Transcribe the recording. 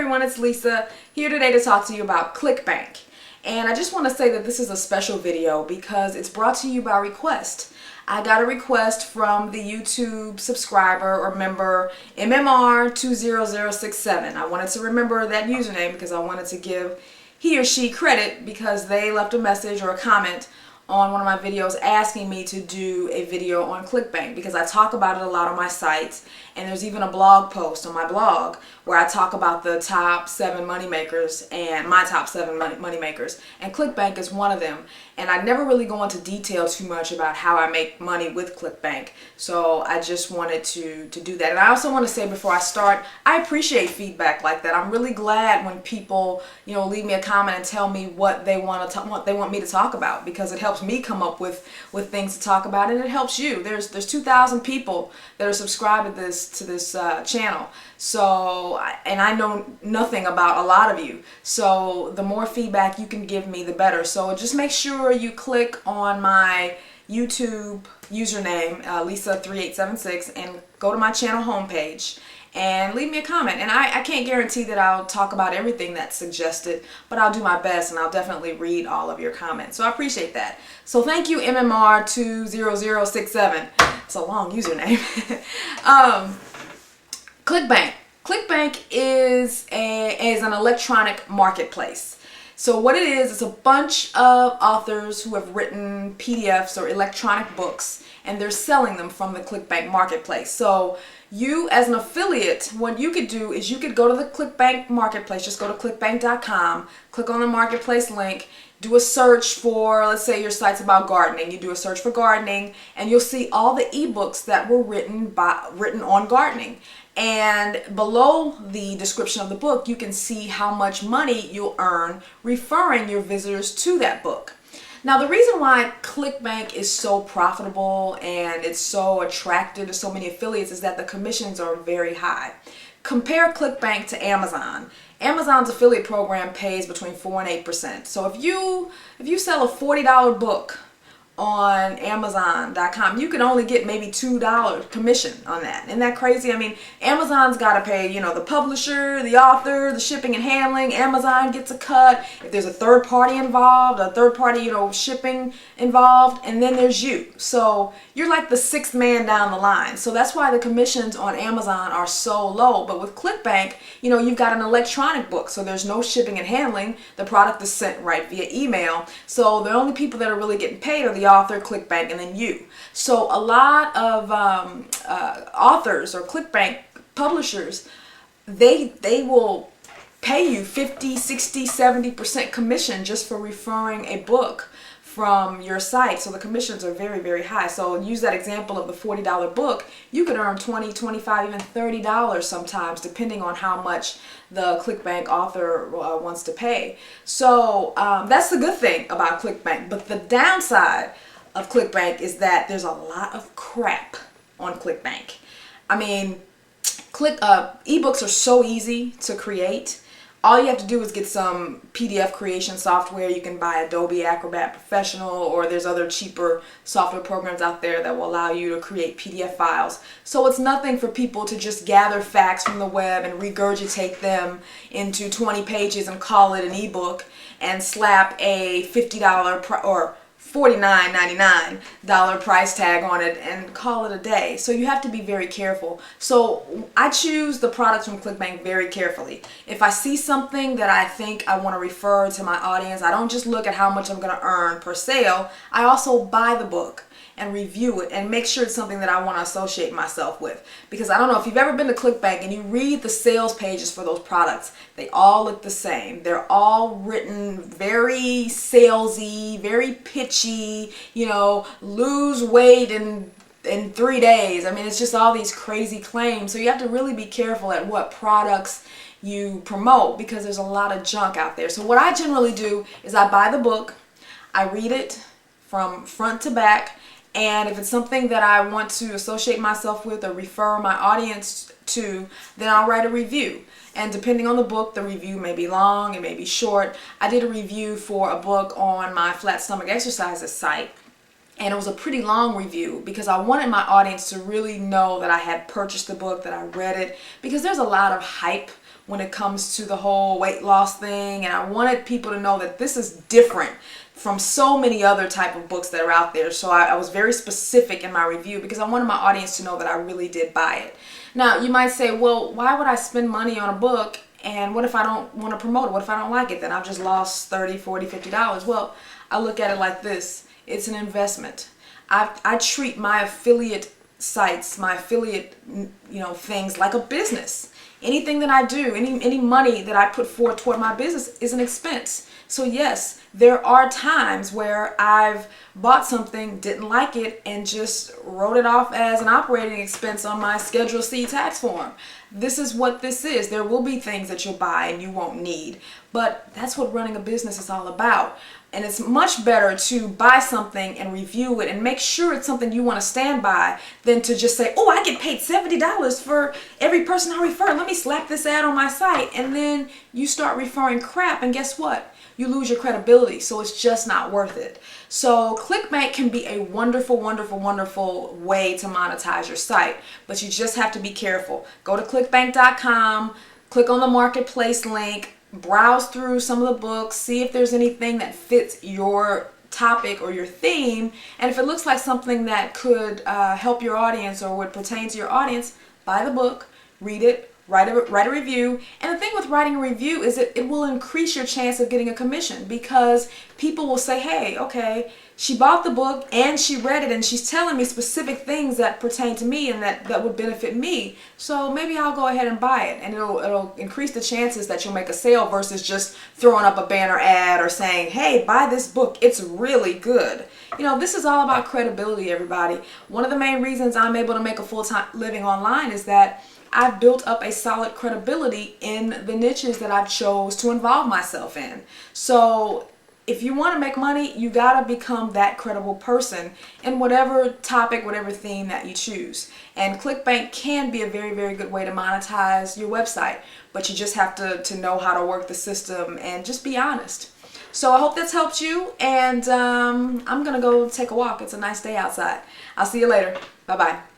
everyone, it's Lisa here today to talk to you about Clickbank. And I just want to say that this is a special video because it's brought to you by request. I got a request from the YouTube subscriber or member MMR20067. I wanted to remember that username because I wanted to give he or she credit because they left a message or a comment on one of my videos asking me to do a video on Clickbank because I talk about it a lot on my sites, and there's even a blog post on my blog where I talk about the top 7 moneymakers and my top 7 moneymakers, and Clickbank is one of them. And I never really go into detail too much about how I make money with Clickbank, so I just wanted to do that. And I also want to say before I start, I appreciate feedback like that. I'm really glad when people, leave me a comment and tell me what they want me to talk about, because it helps me come up with things to talk about, and it helps you. There's 2,000 people that are subscribed to this channel. So, and I know nothing about a lot of you. So the more feedback you can give me, the better. So just make sure you click on my YouTube username, Lisa3876, and go to my channel homepage and leave me a comment. And I can't guarantee that I'll talk about everything that's suggested, but I'll do my best, and I'll definitely read all of your comments. So I appreciate that. So thank you, MMR20067. It's a long username. Clickbank. Clickbank is an electronic marketplace. So what it is, it's a bunch of authors who have written PDFs or electronic books, and they're selling them from the Clickbank marketplace. So you, as an affiliate, what you could do is you could go to the Clickbank marketplace. Just go to clickbank.com, click on the marketplace link, do a search for, let's say your site's about gardening. You do a search for gardening, and you'll see all the ebooks that were written on gardening. And below the description of the book, you can see how much money you'll earn referring your visitors to that book. Now, the reason why Clickbank is so profitable and it's so attractive to so many affiliates is that the commissions are very high. Compare Clickbank to Amazon. Amazon's affiliate program pays between 4 and 8%. So if you sell a $40 book on Amazon.com, you can only get maybe $2 commission on that. Isn't that crazy? I mean, Amazon's got to pay, the publisher, the author, the shipping and handling. Amazon gets a cut. If there's a third party involved, shipping involved, and then there's you. So you're like the 6th man down the line. So that's why the commissions on Amazon are so low. But with Clickbank, you've got an electronic book, so there's no shipping and handling. The product is sent right via email. So the only people that are really getting paid are the author, Clickbank, and then you. So a lot of authors or Clickbank publishers, they will pay you 50, 60, 70% commission just for referring a book from your site. So the commissions are very, very high. So use that example of the $40 book. You could earn $20, $25, even $30 sometimes, depending on how much the Clickbank author wants to pay. So that's the good thing about Clickbank. But the downside of Clickbank is that there's a lot of crap on Clickbank. I mean, ebooks are so easy to create. All you have to do is get some PDF creation software. You can buy Adobe Acrobat Professional, or there's other cheaper software programs out there that will allow you to create PDF files. So it's nothing for people to just gather facts from the web and regurgitate them into 20 pages and call it an ebook and slap a $50 or $49.99 price tag on it and call it a day. So you have to be very careful. So I choose the products from Clickbank very carefully. If I see something that I think I want to refer to my audience, I don't just look at how much I'm going to earn per sale. I also buy the book and review it and make sure it's something that I want to associate myself with. Because I don't know if you've ever been to Clickbank and you read the sales pages for those products, they all look the same. They're all written very salesy, very pitchy, lose weight in 3 days. I mean, it's just all these crazy claims. So you have to really be careful at what products you promote, because there's a lot of junk out there. So what I generally do is I buy the book, I read it from front to back, and if it's something that I want to associate myself with or refer my audience to, then I'll write a review. And depending on the book, the review may be long, it may be short. I did a review for a book on my flat stomach exercises site, and it was a pretty long review because I wanted my audience to really know that I had purchased the book, that I read it, because there's a lot of hype when it comes to the whole weight loss thing, and I wanted people to know that this is different from so many other type of books that are out there. So I was very specific in my review because I wanted my audience to know that I really did buy it. Now, you might say, well, why would I spend money on a book, and what if I don't want to promote it? What if I don't like it? Then I've just lost $30, $40, $50. Well, I look at it like this. It's an investment. I treat my affiliate sites, my affiliate, things like a business. Anything that I do, any money that I put forth toward my business is an expense. So yes, there are times where I've bought something, didn't like it, and just wrote it off as an operating expense on my Schedule C tax form. This is what this is. There will be things that you'll buy and you won't need, but that's what running a business is all about. And it's much better to buy something and review it and make sure it's something you want to stand by than to just say, oh, I get paid $70 for every person I refer. Let me slap this ad on my site. And then you start referring crap, and guess what? You lose your credibility. So it's just not worth it. So Clickbank can be a wonderful, wonderful, wonderful way to monetize your site, but you just have to be careful. Go to clickbank.com, click on the marketplace link, browse through some of the books, see if there's anything that fits your topic or your theme, and if it looks like something that could help your audience or would pertain to your audience, buy the book, read it, write a review. And the thing with writing a review is that it will increase your chance of getting a commission, because people will say, hey, okay, she bought the book and she read it and she's telling me specific things that pertain to me and that would benefit me, so maybe I'll go ahead and buy it. And it'll increase the chances that you'll make a sale versus just throwing up a banner ad or saying, hey, buy this book, it's really good. This is all about credibility, everybody. One of the main reasons I'm able to make a full-time living online is that I've built up a solid credibility in the niches that I've chose to involve myself in. So if you want to make money, you got to become that credible person in whatever topic, whatever theme that you choose. And Clickbank can be a very, very good way to monetize your website, but you just have to know how to work the system and just be honest. So I hope that's helped you, and I'm going to go take a walk. It's a nice day outside. I'll see you later. Bye-bye.